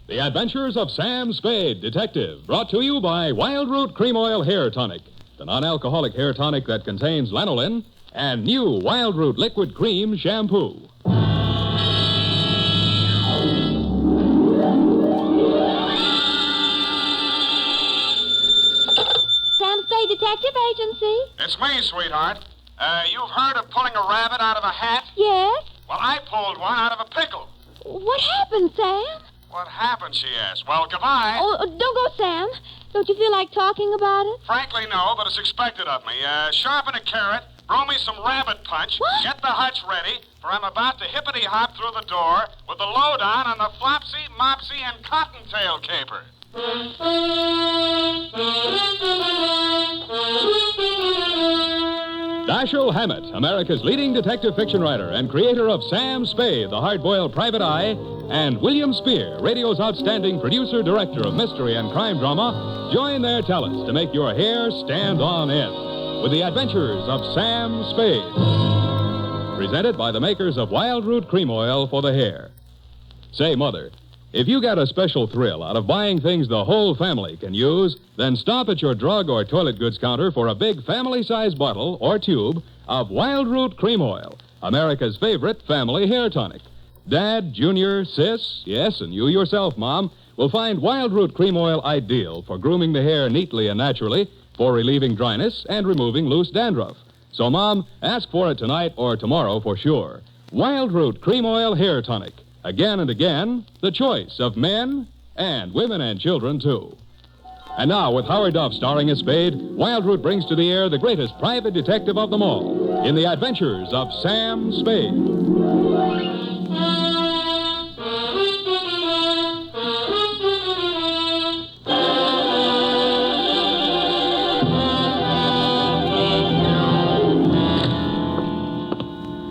The Adventures of Sam Spade, Detective, brought to you by Wild Root Cream Oil Hair Tonic, the non-alcoholic hair tonic that contains lanolin, and new Wild Root Liquid Cream Shampoo. Sam Spade Detective Agency? It's me, sweetheart. You've heard of pulling a rabbit out of a hat? Yes? Well, I pulled one out of a pickle. What happened, Sam? What happened, she asked. Well, goodbye. Oh, don't go, Sam. Don't you feel like talking about it? Frankly, no, but it's expected of me. Sharpen a carrot, brew me some rabbit punch, What? get the hutch ready, for I'm about to hippity-hop through the door with the lowdown on the Flopsy, Mopsy, and Cottontail caper. Dashiell Hammett, America's leading detective fiction writer and creator of Sam Spade, the hard-boiled private eye, and William Spear, radio's outstanding producer-director of mystery and crime drama, join their talents to make your hair stand on end with the Adventures of Sam Spade. Presented by the makers of Wild Root Cream Oil for the hair. Say, Mother, if you get a special thrill out of buying things the whole family can use, then stop at your drug or toilet goods counter for a big family-sized bottle or tube of Wild Root Cream Oil, America's favorite family hair tonic. Dad, Junior, Sis, yes, and you yourself, Mom, will find Wild Root Cream Oil ideal for grooming the hair neatly and naturally, for relieving dryness and removing loose dandruff. So, Mom, ask for it tonight or tomorrow for sure. Wild Root Cream Oil Hair Tonic. Again and again, the choice of men and women and children, too. And now, with Howard Duff starring as Spade, Wild Root brings to the air the greatest private detective of them all in the Adventures of Sam Spade.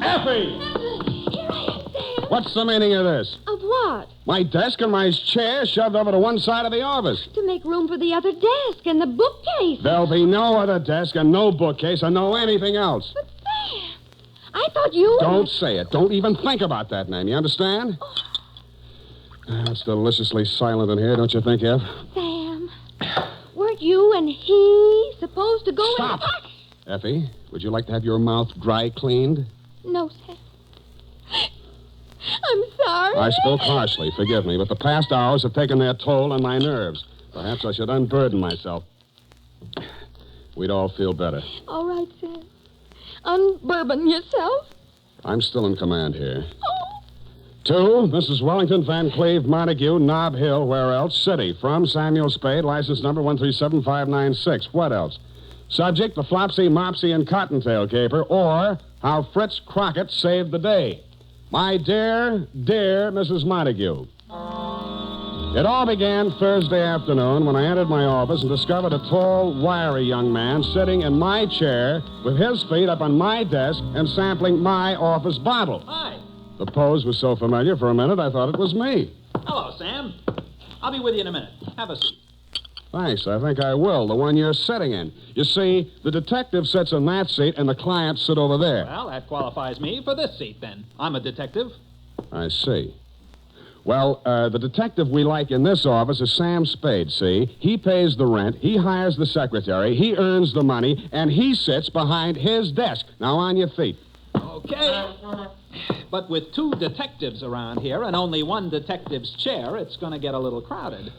Effie! Here I am, Sam. What's the meaning of this? Of what? My desk and my chair shoved over to one side of the office. To make room for the other desk and the bookcase. There'll be no other desk and no bookcase and no anything else. But, Sam, I thought you... Don't say it. Don't even think about that name. You understand? It's deliciously silent in here, don't you think, Ev? Sam, weren't you and he supposed to go Stop. in... Effie, would you like to have your mouth dry cleaned? No, Sam. I'm sorry. I spoke harshly, forgive me, but the past hours have taken their toll on my nerves. Perhaps I should unburden myself. We'd all feel better. All right, Sam. Unbourbon yourself. I'm still in command here. Oh. To Mrs. Wellington Van Cleve Montague, Nob Hill, where else? City. From Samuel Spade, license number 137596. What else? Subject, the Flopsy, Mopsy, and Cottontail caper, or how Fritz Crockett saved the day. My dear, dear Mrs. Montague. It all began Thursday afternoon when I entered my office and discovered a tall, wiry young man sitting in my chair with his feet up on my desk and sampling my office bottle. Hi. The pose was so familiar for a minute I thought it was me. Hello, Sam. I'll be with you in a minute. Have a seat. Thanks, I think I will. The one you're sitting in. You see, the detective sits in that seat and the clients sit over there. Well, that qualifies me for this seat, then. I'm a detective. I see. Well, the detective we like in this office is Sam Spade, see? He pays the rent, he hires the secretary, he earns the money, and he sits behind his desk. Now, on your feet. Okay. But with two detectives around here and only one detective's chair, it's going to get a little crowded.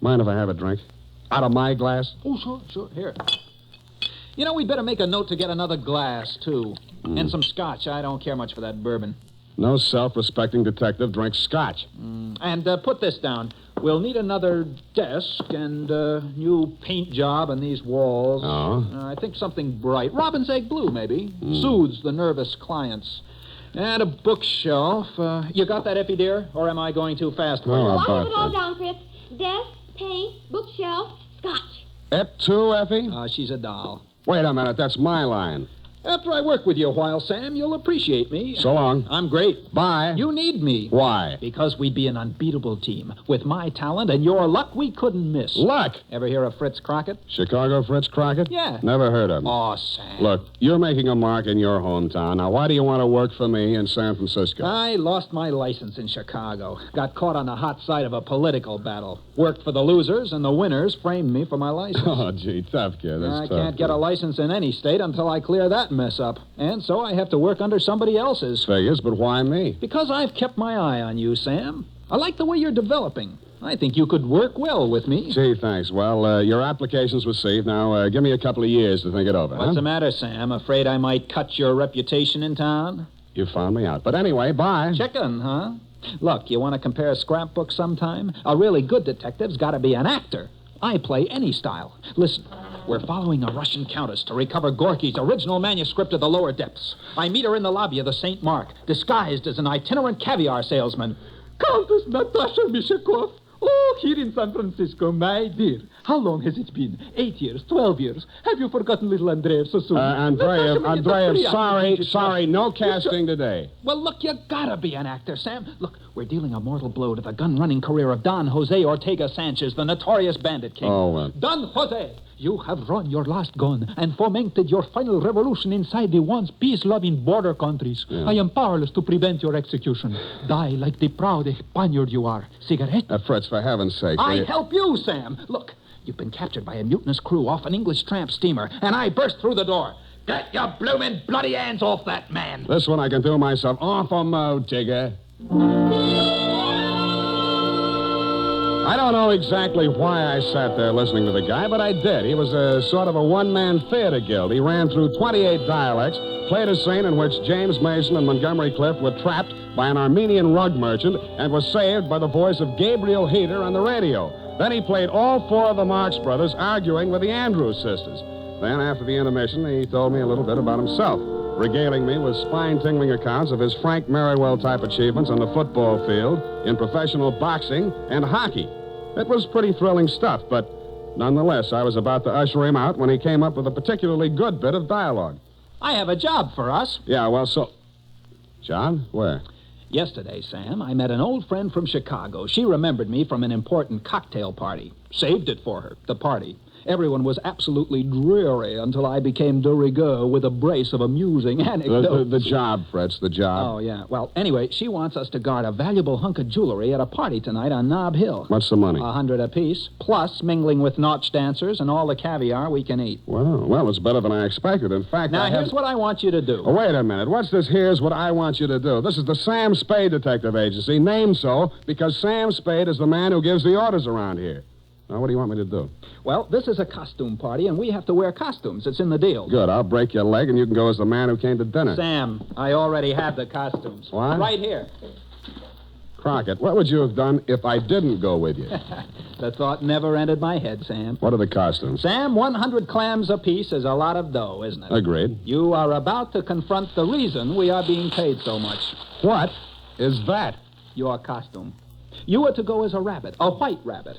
Mind if I have a drink? Out of my glass? Oh, sure. Here. You know, we'd better make a note to get another glass, too. And some scotch. I don't care much for that bourbon. No self-respecting detective drinks scotch. And put this down. We'll need another desk and new paint job on these walls. Oh? I think something bright. Robin's egg blue, maybe. Soothes the nervous clients. And a bookshelf. You got that, Effie, dear? Or am I going too fast for you? Oh, I have about it all that. down, Fritz. Desk, paint, bookshelf, scotch. Et tu, Effie? She's a doll. Wait a minute, that's my line. After I work with you a while, Sam, you'll appreciate me. So long. I'm great. Bye. You need me. Why? Because we'd be an unbeatable team. With my talent and your luck, we couldn't miss. Luck. Ever hear of Fritz Crockett? Chicago Fritz Crockett? Yeah. Never heard of him. Oh, Sam. Look, you're making a mark in your hometown. Now, why do you want to work for me in San Francisco? I lost my license in Chicago. Got caught on the hot side of a political battle. Worked for the losers, and the winners framed me for my license. Oh, gee, tough kid. That's I tough. can't get a license in any state until I clear that mess up. And so I have to work under somebody else's. Figures, but why me? Because I've kept my eye on you, Sam. I like the way you're developing. I think you could work well with me. Gee, thanks. Well, your application's received. Now, give me a couple of years to think it over, What's the matter, Sam? Afraid I might cut your reputation in town? You found me out. But anyway, bye. Chicken, huh? Look, you want to compare scrapbooks sometime? A really good detective's got to be an actor. I play any style. Listen, we're following a Russian countess to recover Gorky's original manuscript of the lower depths. I meet her in the lobby of the St. Mark, disguised as an itinerant caviar salesman. Countess Natasha Mishakov. Oh, here in San Francisco, my dear. How long has it been? 8 years, 12 years. Have you forgotten little Andreev so soon? Andreev, sorry, no casting today. Well, look, you gotta be an actor, Sam. Look, we're dealing a mortal blow to the gun-running career of Don Jose Ortega Sanchez, the notorious bandit king. Don Jose, you have run your last gun and fomented your final revolution inside the once peace-loving border countries. Yeah. I am powerless to prevent your execution. Die like the proud Spaniard you are. Cigarette? Fritz, for heaven's sake. I help you, Sam. Look, you've been captured by a mutinous crew off an English tramp steamer, and I burst through the door. Get your bloomin' bloody hands off that man. This one I can do myself. Off a mo, Tigger. I don't know exactly why I sat there listening to the guy, but I did. He was a sort of a one-man theater guild. He ran through 28 dialects, played a scene in which James Mason and Montgomery Clift were trapped by an Armenian rug merchant and was saved by the voice of Gabriel Heater on the radio. Then he played all four of the Marx brothers arguing with the Andrews sisters. Then, after the intermission, he told me a little bit about himself, regaling me with spine-tingling accounts of his Frank Merriwell-type achievements on the football field, in professional boxing, and hockey. It was pretty thrilling stuff, but nonetheless, I was about to usher him out when he came up with a particularly good bit of dialogue. I have a job for us. Yeah, well, so... John, where? Yesterday, Sam, I met an old friend from Chicago. She remembered me from an important cocktail party. Saved it for her, the party. Everyone was absolutely dreary until I became de rigueur with a brace of amusing anecdotes. The job, Fritz, the job. Oh, yeah. Well, anyway, she wants us to guard a valuable hunk of jewelry at a party tonight on Nob Hill. What's the money? $100 apiece, plus mingling with nautch dancers and all the caviar we can eat. Well, it's better than I expected. In fact, Now, here's what I want you to do. Oh, wait a minute. What's this here's what I want you to do? This is the Sam Spade Detective Agency, named so because Sam Spade is the man who gives the orders around here. Now, what do you want me to do? Well, this is a costume party, and we have to wear costumes. It's in the deal. Good. I'll break your leg, and you can go as the man who came to dinner. Sam, I already have the costumes. What? Right here. Crockett, what would you have done if I didn't go with you? The thought never entered my head, Sam. What are the costumes? Sam, 100 clams apiece is a lot of dough, isn't it? Agreed. You are about to confront the reason we are being paid so much. What is that? Your costume. You are to go as a rabbit, a white rabbit.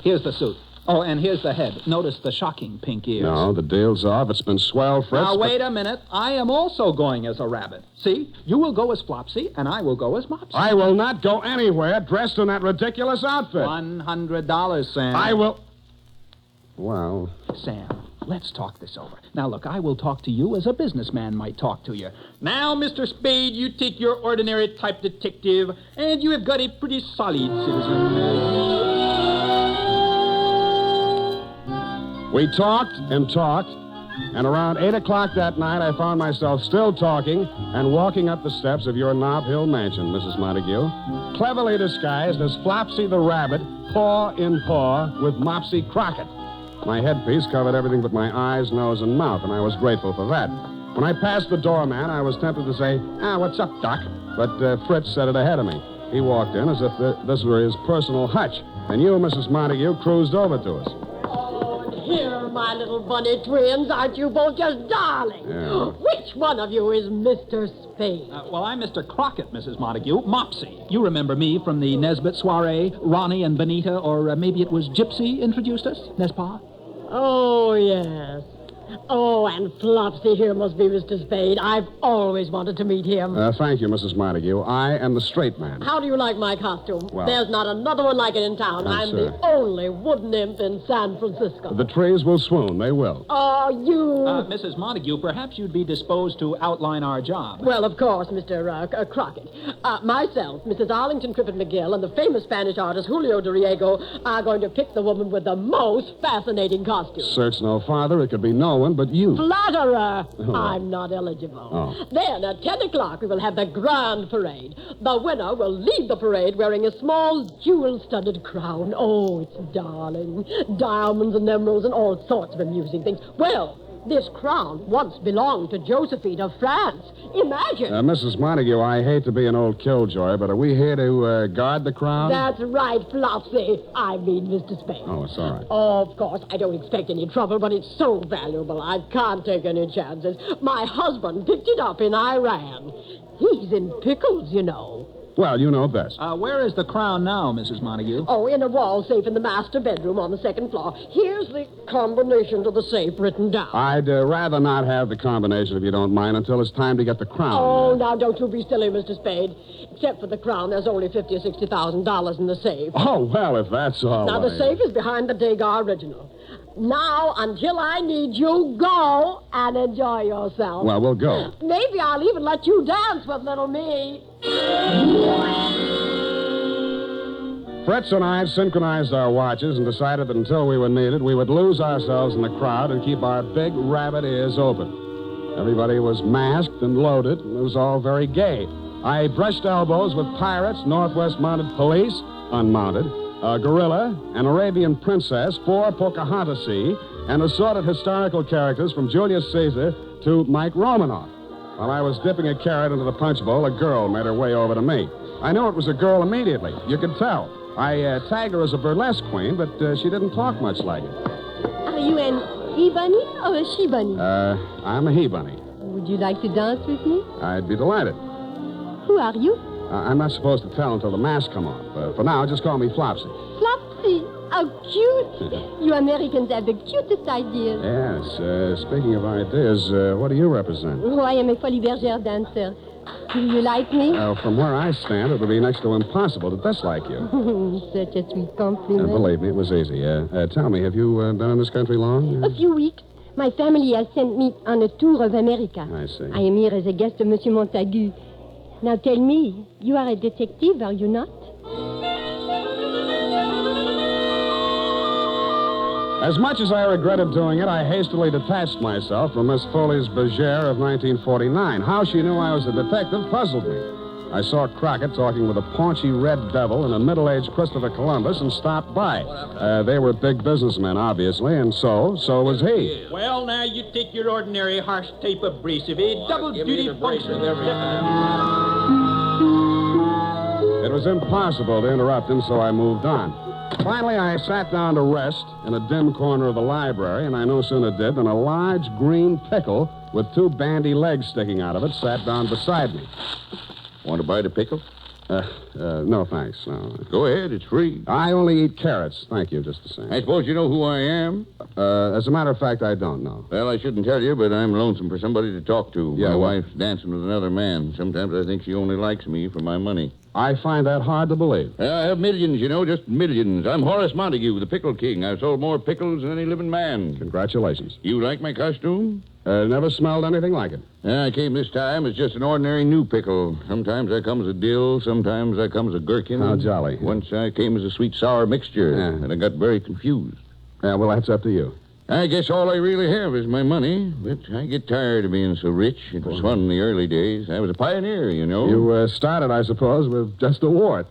Here's the suit. Oh, and here's the head. Notice the shocking pink ears. No, the deal's off. It's been swell, Fritz. Now, wait a minute. I am also going as a rabbit. See? You will go as Flopsy, and I will go as Mopsy. I will not go anywhere dressed in that ridiculous outfit. $100, Sam. I will... Well... Sam, let's talk this over. Now, look, I will talk to you as a businessman might talk to you. Now, Mr. Spade, you take your ordinary type detective, and you have got a pretty solid citizen. We talked, and around 8 o'clock that night, I found myself still talking and walking up the steps of your Nob Hill mansion, Mrs. Montague, cleverly disguised as Flopsy the Rabbit, paw in paw with Mopsy Crockett. My headpiece covered everything but my eyes, nose, and mouth, and I was grateful for that. When I passed the doorman, I was tempted to say, what's up, Doc? But Fritz said it ahead of me. He walked in as if this were his personal hutch, and you, Mrs. Montague, cruised over to us. Here, my little bunny twins, aren't you both just darling? Yeah. Which one of you is Mr. Spade? Well, I'm Mr. Crockett, Mrs. Montague. Mopsy. You remember me from the Nesbit soiree. Ronnie and Benita, or maybe it was Gypsy introduced us, n'est-ce pas? Oh, yes. Oh, and Flopsy here must be Mr. Spade. I've always wanted to meet him. Thank you, Mrs. Montague. I am the straight man. How do you like my costume? Well- There's not another one like it in town. Yes, I'm sir. the only wooden imp in San Francisco. The trees will swoon. They will. Oh, you... Mrs. Montague, perhaps you'd be disposed to outline our job. Well, of course, Mr. Crockett. Myself, Mrs. Arlington Crippen McGill, and the famous Spanish artist Julio Doriego are going to pick the woman with the most fascinating costume. Search no farther. It could be no one but you. Flatterer! Oh. I'm not eligible. Oh. Then, at 10 o'clock, we will have the grand parade. The winner will lead the parade wearing a small jewel-studded crown. Oh, it's darling. Diamonds and emeralds and all sorts of amusing things. Well, this crown once belonged to Josephine of France. Imagine. Mrs. Montague, I hate to be an old killjoy, but are we here to guard the crown? That's right, Flopsy. I mean, Mr. Spade. Oh, it's all right. Of course, I don't expect any trouble, but it's so valuable. I can't take any chances. My husband picked it up in Iran. He's in pickles, you know. Well, you know best. Where is the crown now, Mrs. Montague? Oh, in a wall safe in the master bedroom on the second floor. Here's the combination to the safe written down. I'd rather not have the combination, if you don't mind, until it's time to get the crown. Oh, now don't you be silly, Mr. Spade. Except for the crown, there's only $50,000 or $60,000 in the safe. Oh, well, if that's all Now, right. the safe is behind the Degas original. Now, until I need you, go and enjoy yourself. Well, we'll go. Maybe I'll even let you dance with little me. Fritz and I synchronized our watches and decided that until we were needed, we would lose ourselves in the crowd and keep our big rabbit ears open. Everybody was masked and loaded, and it was all very gay. I brushed elbows with pirates, Northwest Mounted Police, unmounted, a gorilla, an Arabian princess, 4 Pocahontas, and assorted historical characters from Julius Caesar to Mike Romanoff. While I was dipping a carrot into the punch bowl, a girl made her way over to me. I knew it was a girl immediately. You could tell. I tagged her as a burlesque queen, but she didn't talk much like it. Are you an he-bunny or a she-bunny? I'm a he-bunny. Would you like to dance with me? I'd be delighted. Who are you? I'm not supposed to tell until the mask come off. For now, just call me Flopsy. Flopsy. How cute. You Americans have the cutest ideas. Yes. Speaking of ideas, what do you represent? Oh, I am a Folie Bergère dancer. Do you like me? From where I stand, it would be next to impossible to dislike you. Such a sweet compliment. Believe me, it was easy. Tell me, have you been in this country long? A few weeks. My family has sent me on a tour of America. I see. I am here as a guest of Monsieur Montague. Now tell me, you are a detective, are you not? As much as I regretted doing it, I hastily detached myself from Miss Foley's Bergère of 1949. How she knew I was a detective puzzled me. I saw Crockett talking with a paunchy red devil and a middle-aged Christopher Columbus and stopped by. They were big businessmen, obviously, and so was he. Well, now, you take your ordinary harsh tape abrasive, double duty function. It was impossible to interrupt him, so I moved on. Finally, I sat down to rest in a dim corner of the library, and I no sooner did than a large green pickle with 2 bandy legs sticking out of it sat down beside me. Want to buy the pickle? No, thanks. No. Go ahead, it's free. I only eat carrots. Thank you, just the same. I suppose you know who I am? As a matter of fact, I don't know. Well, I shouldn't tell you, but I'm lonesome for somebody to talk to. Yeah, my well- wife's dancing with another man. Sometimes I think she only likes me for my money. I find that hard to believe. I have millions, you know, just millions. I'm Horace Montague, the Pickle King. I've sold more pickles than any living man. Congratulations. You like my costume? Never smelled anything like it. I came this time as just an ordinary new pickle. Sometimes I come as a dill, sometimes I come as a gherkin. How jolly. Once I came as a sweet-sour mixture, Yeah. and I got very confused. Well, that's up to you. I guess all I really have is my money, but I get tired of being so rich. It was fun in the early days. I was a pioneer, you know. You started, I suppose, with just a wart.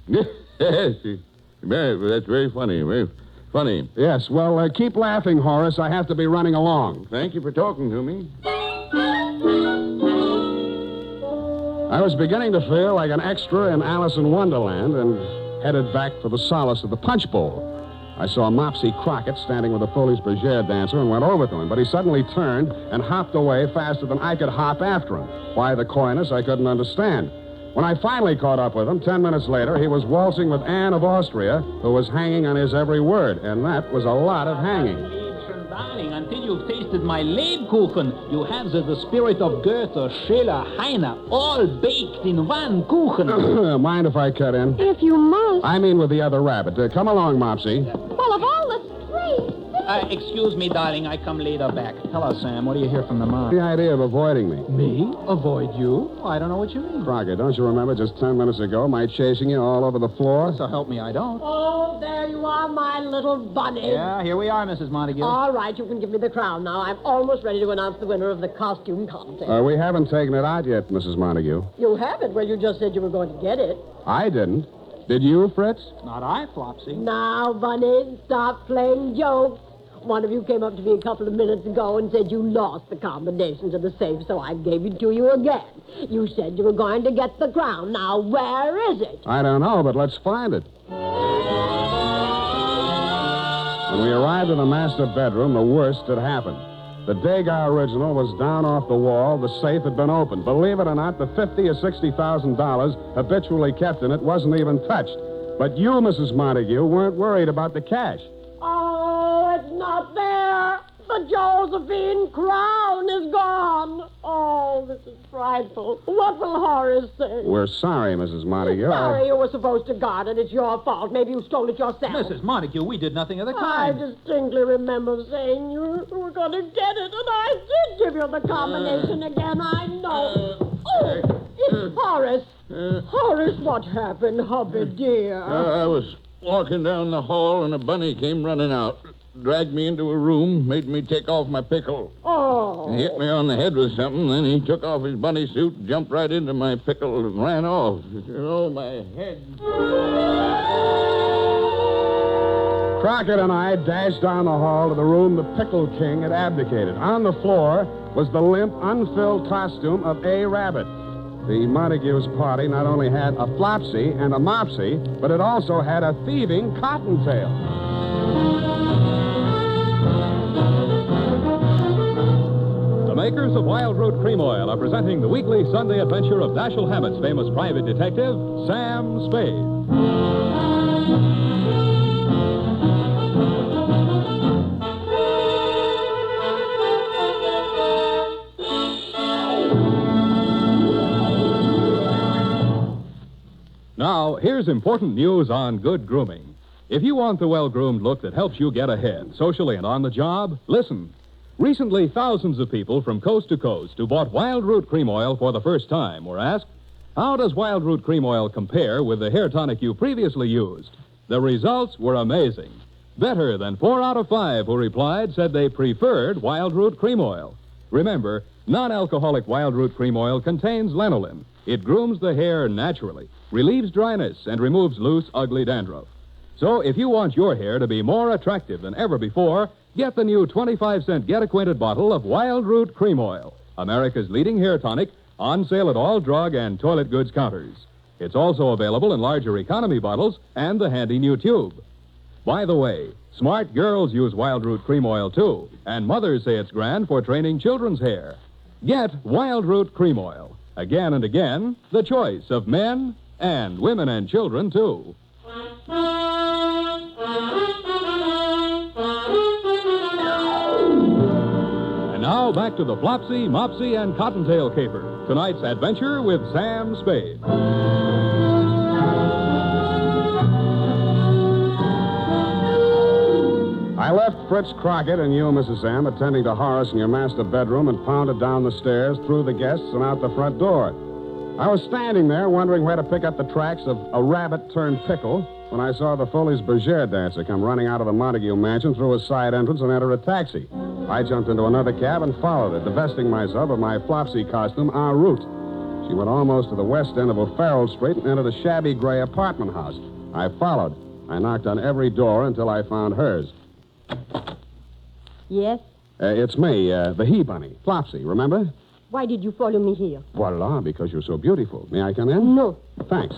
Yes. That's very funny. Very funny. Yes, well, keep laughing, Horace. I have to be running along. Thank you for talking to me. I was beginning to feel like an extra in Alice in Wonderland and headed back for the solace of the punch bowl. I saw Mopsy Crockett standing with a Foley's Bergère dancer and went over to him, but he suddenly turned and hopped away faster than I could hop after him. Why the coyness, I couldn't understand. When I finally caught up with him, 10 minutes later, he was waltzing with Anne of Austria, who was hanging on his every word, and that was a lot of hanging. Darling, until you've tasted is my Lebkuchen. You have the spirit of Goethe, Schiller, Heine, all baked in one Kuchen. Mind if I cut in? If you must. I mean with the other rabbit. Come along, Mopsy. Well, of all the streets. Excuse me, darling. I come later back. Tell us, Sam, what do you hear from the mom? The idea of avoiding me. Me? Avoid you? I don't know what you mean. Crockett, don't you remember just 10 minutes ago my chasing you all over the floor? So help me, I don't. Oh, there you are, my little bunny. Yeah, here we are, Mrs. Montague. All right, you can give me the crown now. I'm almost ready to announce the winner of the costume contest. We haven't taken it out yet, Mrs. Montague. You haven't? Well, you just said you were going to get it. I didn't. Did you, Fritz? Not I, Flopsy. Now, bunny, stop playing jokes. One of you came up to me a couple of minutes ago and said you lost the combination to the safe, so I gave it to you again. You said you were going to get the crown. Now, where is it? I don't know, but let's find it. When we arrived in the master bedroom, the worst had happened. The Degas original was down off the wall. The safe had been opened. Believe it or not, the $50,000 or $60,000 habitually kept in it wasn't even touched. But you, Mrs. Montague, weren't worried about the cash. Oh, it's not there. The Josephine crown is gone. Oh, this is frightful. What will Horace say? We're sorry, Mrs. Montague. Sorry, you were supposed to guard it. It's your fault. Maybe you stole it yourself. Mrs. Montague, we did nothing of the I kind. distinctly remember saying you were going to get it, and I did give you the combination again. I know. Oh, it's Horace. Horace, what happened, hubby dear? I was walking down the hall, and a bunny came running out. Dragged me into a room, made me take off my pickle. Oh. He hit me on the head with something, then he took off his bunny suit, jumped right into my pickle, and ran off. Oh, my head. Crockett and I dashed down the hall to the room the Pickle King had abdicated. On the floor was the limp, unfilled costume of A. Rabbit. The Montague's party not only had a Flopsy and a Mopsy, but it also had a thieving Cottontail. The makers of Wild Root Cream Oil are presenting the weekly Sunday adventure of Dashiell Hammett's famous private detective, Sam Spade. Now, here's important news on good grooming. If you want the well-groomed look that helps you get ahead, socially and on the job, listen. Recently, thousands of people from coast to coast who bought Wild Root Cream Oil for the first time were asked, how does Wild Root Cream Oil compare with the hair tonic you previously used? The results were amazing. Better than 4 out of 5 who replied said they preferred Wild Root Cream Oil. Remember, non-alcoholic Wild Root Cream Oil contains lanolin. It grooms the hair naturally, relieves dryness, and removes loose, ugly dandruff. So if you want your hair to be more attractive than ever before, get the new 25-cent get-acquainted bottle of Wild Root Cream Oil, America's leading hair tonic, on sale at all drug and toilet goods counters. It's also available in larger economy bottles and the handy new tube. By the way, smart girls use Wild Root Cream Oil, too, and mothers say it's grand for training children's hair. Get Wild Root Cream Oil. Again and again, the choice of men and women and children, too. And now back to the Flopsy, Mopsy, and Cottontail Caper. Tonight's adventure with Sam Spade. I left Fritz Crockett and you, Mrs. M, attending to Horace in your master bedroom and pounded down the stairs, through the guests, and out the front door. I was standing there wondering where to pick up the tracks of a rabbit-turned-pickle when I saw the Foley's Bergère dancer come running out of the Montague mansion through a side entrance and enter a taxi. I jumped into another cab and followed her, divesting myself of my Flopsy costume en route. She went almost to the west end of O'Farrell Street and entered a shabby gray apartment house. I followed. I knocked on every door until I found hers. Yes? It's me, the he-bunny, Flopsy, remember? Why did you follow me here? Voila, because you're so beautiful. May I come in? No. Thanks.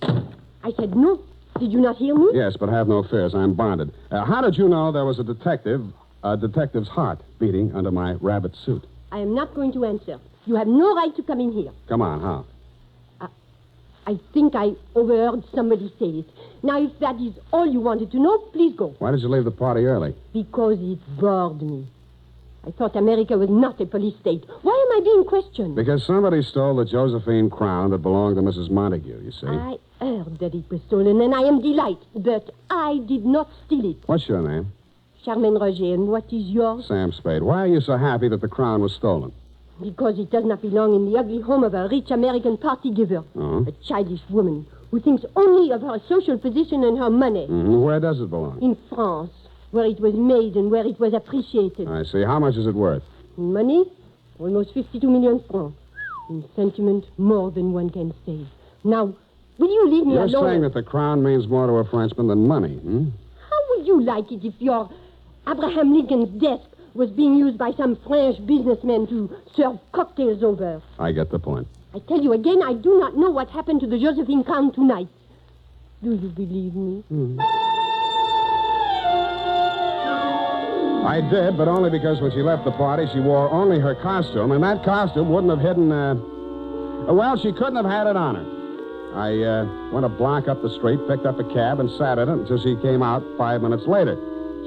I said no. Did you not hear me? Yes, but have no fears. I'm bonded. How did you know there was a detective's heart beating under my rabbit suit? I am not going to answer. You have no right to come in here. Come on, how? I think I overheard somebody say it. Now, if that is all you wanted to know, please go. Why did you leave the party early? Because it bored me. I thought America was not a police state. Why am I being questioned? Because somebody stole the Josephine crown that belonged to Mrs. Montague, you see. I heard that it was stolen, and I am delighted. But I did not steal it. What's your name? Charmaine Roger, and what is yours? Sam Spade. Why are you so happy that the crown was stolen? Because it does not belong in the ugly home of a rich American party giver. Oh? A childish woman who thinks only of her social position and her money. Mm-hmm. Where does it belong? In France, where it was made and where it was appreciated. I see. How much is it worth? In money, almost 52 million francs. In sentiment, more than one can say. Now, will you leave me You're alone? saying that the crown means more to a Frenchman than money, hmm? How would you like it if your Abraham Lincoln's desk was being used by some French businessman to serve cocktails over? I get the point. I tell you again, I do not know what happened to the Josephine crown tonight. Do you believe me? I did, but only because when she left the party, she wore only her costume, and that costume wouldn't have hidden, well, she couldn't have had it on her. I went a block up the street, picked up a cab, and sat in it until she came out 5 minutes later.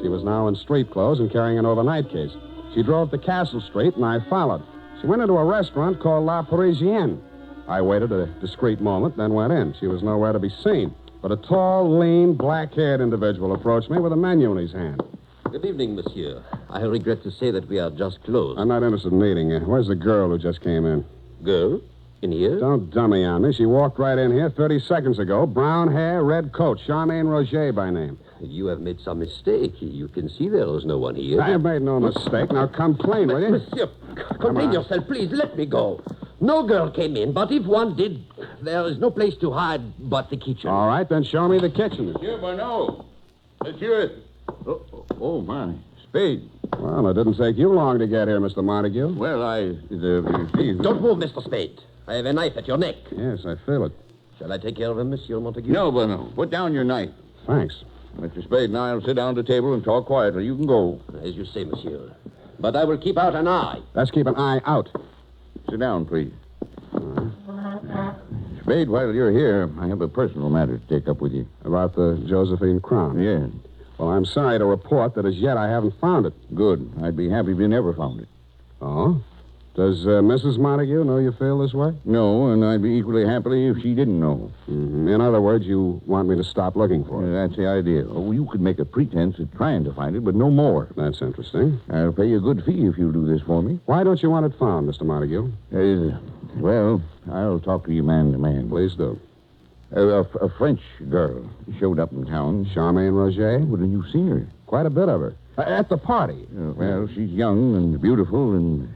She was now in street clothes and carrying an overnight case. She drove to Castle Street, and I followed. She went into a restaurant called La Parisienne. I waited a discreet moment, then went in. She was nowhere to be seen. But a tall, lean, black-haired individual approached me with a menu in his hand. Good evening, monsieur. I regret to say that we are just closed. I'm not interested in meeting you. Where's the girl who just came in? Girl? In here? Don't dummy on me. She walked right in here 30 seconds ago. Brown hair, red coat. Charmaine Roger by name. You have made some mistake. You can see there is no one here. I have made no mistake. Now complain, will you? Monsieur, contain yourself, please. Let me go. No girl came in, but if one did, there is no place to hide but the kitchen. All right, then show me the kitchen. Monsieur Bonneau. Monsieur. Oh, my. Spade. Well, it didn't take you long to get here, Mr. Montague. Well, Don't move, Mr. Spade. I have a knife at your neck. Yes, I feel it. Shall I take care of him, Monsieur Montague? No, Bonneau. Put down your knife. Thanks. Mr. Spade and I will sit down at the table and talk quietly. You can go. As you say, monsieur. But I will keep out an eye. Let's keep an eye out. Sit down, please. Spade, while you're here, I have a personal matter to take up with you. About the Josephine crown? Yes. Well, I'm sorry to report that as yet I haven't found it. Good. I'd be happy if you never found it. Oh? Does Mrs. Montague know you feel this way? No, and I'd be equally happy if she didn't know. Mm-hmm. In other words, you want me to stop looking for it. That's the idea. Oh, you could make a pretense of trying to find it, but no more. That's interesting. I'll pay you a good fee if you'll do this for me. Why don't you want it found, Mr. Montague? Well, I'll talk to you man to man. Please do. A French girl showed up in town. Charmaine Roger? Well, then you've seen her. Quite a bit of her. At the party. Well, she's young and beautiful, and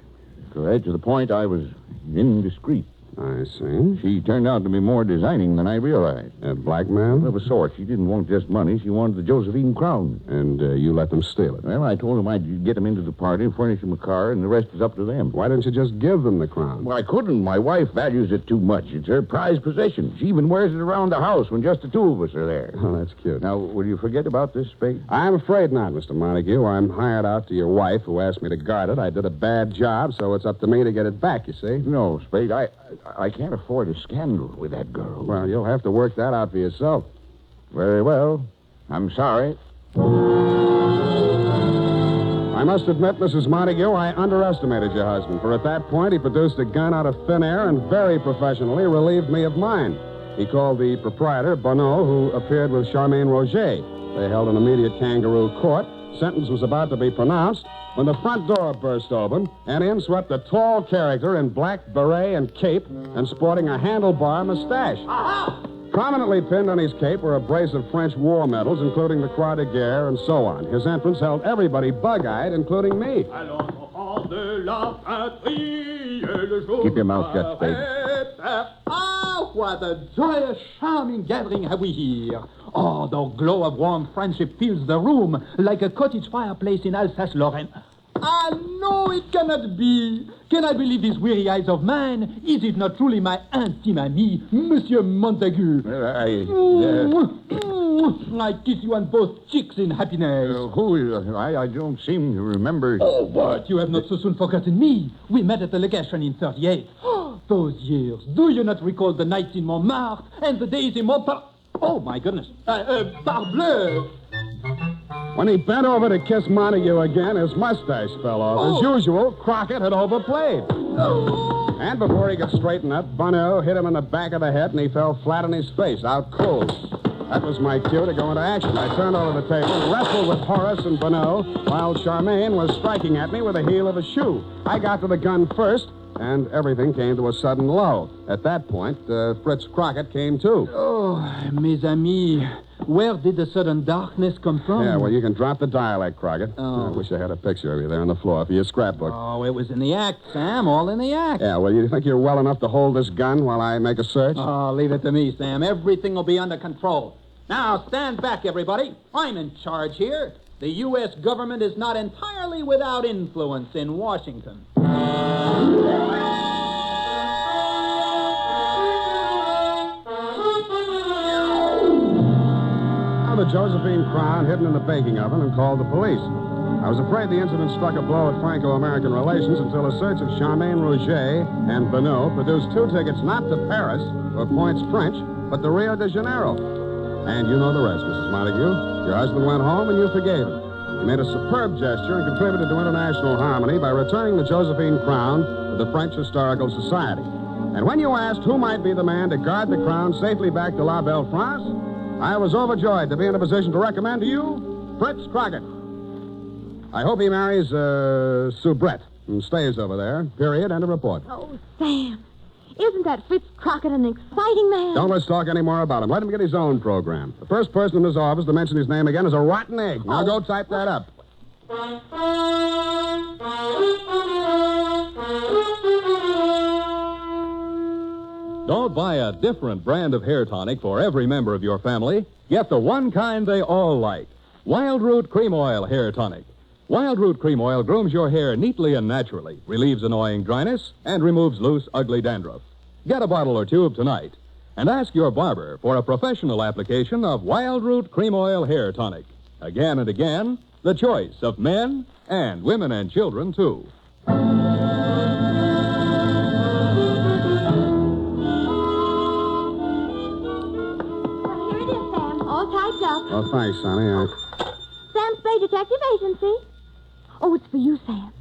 to the point I was indiscreet. I see. She turned out to be more designing than I realized. A black man? Of a sort. She didn't want just money. She wanted the Josephine crown. And you let them steal it? Well, I told them I'd get them into the party, furnish them a car, and the rest is up to them. Why didn't you just give them the crown? Well, I couldn't. My wife values it too much. It's her prized possession. She even wears it around the house when just the two of us are there. Oh, that's cute. Now, will you forget about this, Spade? I'm afraid not, Mr. Montague. I'm hired out to your wife, who asked me to guard it. I did a bad job, so it's up to me to get it back, you see? No, Spade, I can't afford a scandal with that girl. Well, you'll have to work that out for yourself. Very well. I'm sorry. I must admit, Mrs. Montague, I underestimated your husband, for at that point he produced a gun out of thin air and very professionally relieved me of mine. He called the proprietor, Bonneau, who appeared with Charmaine Roger. They held an immediate kangaroo court. Sentence was about to be pronounced when the front door burst open, and in swept a tall character in black beret and cape and sporting a handlebar mustache. Prominently pinned on his cape were a brace of French war medals, including the Croix de Guerre and so on. His entrance held everybody bug-eyed, including me. Keep your mouth shut, Spade. Ah, what a joyous, charming gathering have we here. Oh, the glow of warm friendship fills the room like a cottage fireplace in Alsace-Lorraine. Ah, no, it cannot be. Can I believe these weary eyes of mine? Is it not truly my intime ami, Monsieur Montague? I kiss you on both cheeks in happiness. Who is... I don't seem to remember... Oh, what? You have not so soon forgotten me. We met at the legation in 38. Those years. Do you not recall the nights in Montmartre and the days in Montparnasse? Oh, my goodness. Parbleu! When he bent over to kiss Montague again, his mustache fell off. As usual, Crockett had overplayed. And before he could straighten up, Bonneau hit him in the back of the head, and he fell flat on his face, out cold. That was my cue to go into action. I turned over the table, wrestled with Horace and Bonneau, while Charmaine was striking at me with the heel of a shoe. I got to the gun first, and everything came to a sudden lull. At that point, Fritz Crockett came too. Oh, mes amis, where did the sudden darkness come from? Yeah, well, you can drop the dialect, Crockett. Oh. I wish I had a picture of you there on the floor for your scrapbook. Oh, it was in the act, Sam, all in the act. Yeah, well, you think you're well enough to hold this gun while I make a search? Oh, leave it to me, Sam. Everything will be under control. Now, stand back, everybody. I'm in charge here. The U.S. government is not entirely without influence in Washington. The Josephine Crown hidden in the baking oven and called the police. I was afraid the incident struck a blow at Franco-American relations until a search of Charmaine Rouget and Bonneau produced 2 tickets not to Paris or Pointe French, but to Rio de Janeiro. And you know the rest, Mrs. Montague. Your husband went home and you forgave him. He made a superb gesture and contributed to international harmony by returning the Josephine Crown to the French Historical Society. And when you asked who might be the man to guard the crown safely back to La Belle France, I was overjoyed to be in a position to recommend to you Fritz Crockett. I hope he marries Soubrette and stays over there. Period. End of report. Oh, Sam, isn't that Fritz Crockett an exciting man? Don't let's talk any more about him. Let him get his own program. The first person in his office to mention his name again is a rotten egg. Now go type that up. Don't buy a different brand of hair tonic for every member of your family. Get the one kind they all like. Wild Root Cream Oil Hair Tonic. Wild Root Cream Oil grooms your hair neatly and naturally, relieves annoying dryness, and removes loose, ugly dandruff. Get a bottle or tube tonight. And ask your barber for a professional application of Wild Root Cream Oil Hair Tonic. Again and again, the choice of men and women and children, too. Oh, thanks, Sonny. Sam Spade Detective Agency. Oh, it's for you, Sam.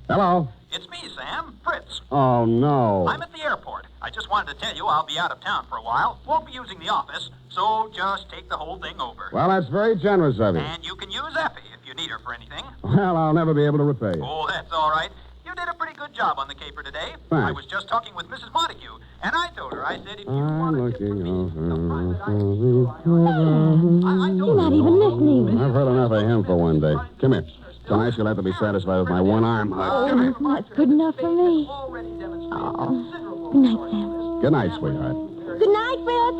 Hello. It's me, Sam. Fritz. Oh, no. I'm at the airport. I just wanted to tell you I'll be out of town for a while. Won't be using the office, so just take the whole thing over. Well, that's very generous of you. And you can use Effie if you need her for anything. Well, I'll never be able to repay you. Oh, that's all right. You did a pretty good job on the caper today. Thanks. I was just talking with Mrs. Montague, and I told her, I said, if you I'm want to looking over. You're not even listening. I've heard enough of him for one day. Come here. Tonight you'll have to be satisfied with my one arm hug. Come here. Oh, that's good enough for me. Oh. Good night, Sam. Good night, sweetheart. Good night, Fritz.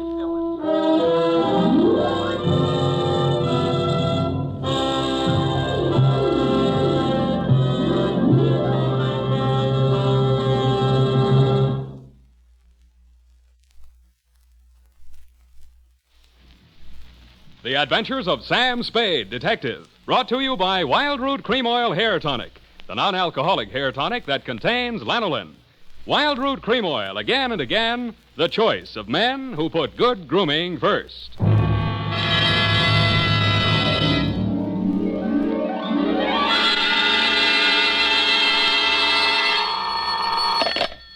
The Adventures of Sam Spade, Detective. Brought to you by Wild Root Cream Oil Hair Tonic, the non-alcoholic hair tonic that contains lanolin. Wild Root Cream Oil, again and again, the choice of men who put good grooming first.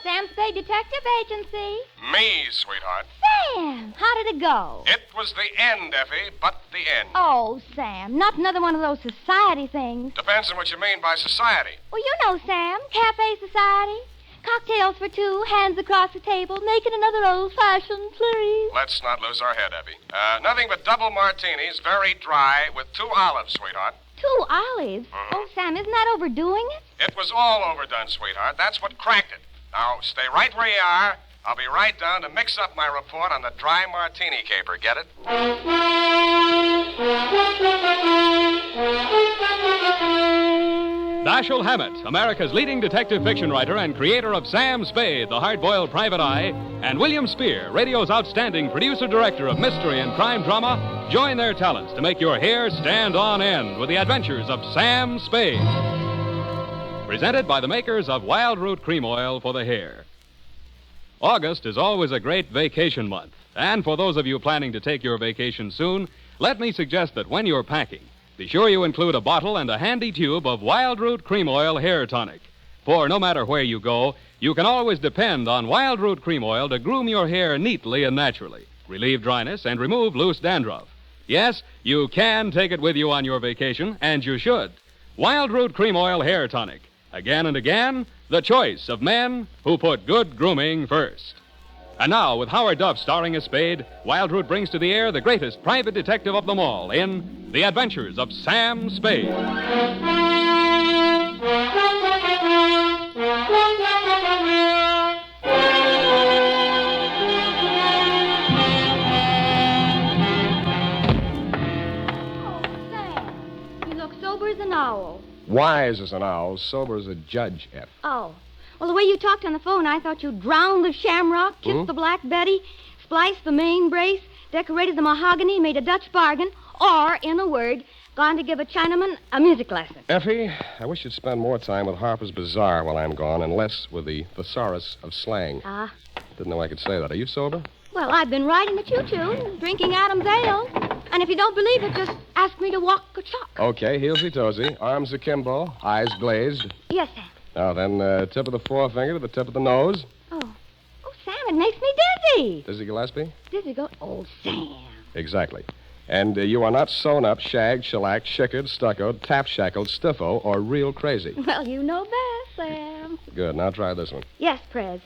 Sam Spade Detective Agency. Me, sweetheart. Sam, how did it go? It was the end, Effie, but the end. Oh, Sam, not another one of those society things. Depends on what you mean by society. Well, you know, Sam, cafe society. Cocktails for two, hands across the table, making another old-fashioned, please. Let's not lose our head, Effie. Nothing but double martinis, very dry, with 2 olives, sweetheart. 2 olives? Oh, Sam, isn't that overdoing it? It was all overdone, sweetheart. That's what cracked it. Now, stay right where you are. I'll be right down to mix up my report on the dry martini caper. Get it? Dashiell Hammett, America's leading detective fiction writer and creator of Sam Spade, the hard-boiled private eye, and William Spear, radio's outstanding producer-director of mystery and crime drama, join their talents to make your hair stand on end with the adventures of Sam Spade. Presented by the makers of Wild Root Cream Oil for the hair. August is always a great vacation month. And for those of you planning to take your vacation soon, let me suggest that when you're packing, be sure you include a bottle and a handy tube of Wild Root Cream Oil Hair Tonic. For no matter where you go, you can always depend on Wild Root Cream Oil to groom your hair neatly and naturally, relieve dryness, and remove loose dandruff. Yes, you can take it with you on your vacation, and you should. Wild Root Cream Oil Hair Tonic. Again and again, the choice of men who put good grooming first. And now, with Howard Duff starring as Spade, Wild Root brings to the air the greatest private detective of them all in The Adventures of Sam Spade. Sober as an owl. Wise as an owl, sober as a judge, F. Oh. Well, the way you talked on the phone, I thought you drowned the shamrock, kissed the Black Betty, spliced the main brace, decorated the mahogany, made a Dutch bargain, or, in a word, gone to give a Chinaman a music lesson. Effie, I wish you'd spend more time with Harper's Bazaar while I'm gone and less with the thesaurus of slang. Ah. Didn't know I could say that. Are you sober? Well, I've been riding the choo-choo, drinking Adam's ale. And if you don't believe it, just ask me to walk a chalk. Okay, heelsy-toesy, arms akimbo, eyes glazed. Yes, Sam. Now then, tip of the forefinger to the tip of the nose. Oh, Sam, it makes me dizzy. Dizzy Gillespie? Dizzy go... Oh, Sam. Exactly. And you are not sewn up, shagged, shellacked, shickered, stuccoed, tap-shackled, stiffo, or real crazy. Well, you know best, Sam. Good. Now try this one. Yes, Prez.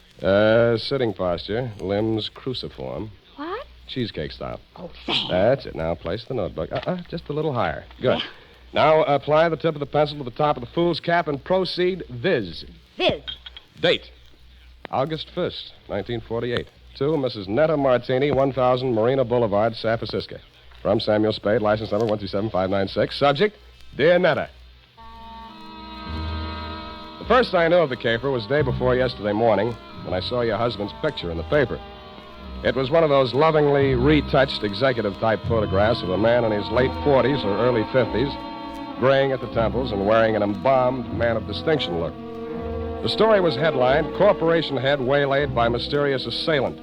Sitting posture, limbs cruciform. What? Cheesecake style. Oh, Sam. That's it. Now place the notebook. Just a little higher. Good. Yeah. Now apply the tip of the pencil to the top of the fool's cap and proceed viz. Viz. Date. August 1st, 1948. To Mrs. Netta Martini, 1000 Marina Boulevard, San Francisco. From Samuel Spade, license number 137596. Subject, Dear Netta. The first I knew of the caper was day before yesterday morning when I saw your husband's picture in the paper. It was one of those lovingly retouched executive-type photographs of a man in his late 40s or early 50s, graying at the temples and wearing an embalmed man of distinction look. The story was headlined, Corporation Head Waylaid by Mysterious Assailant.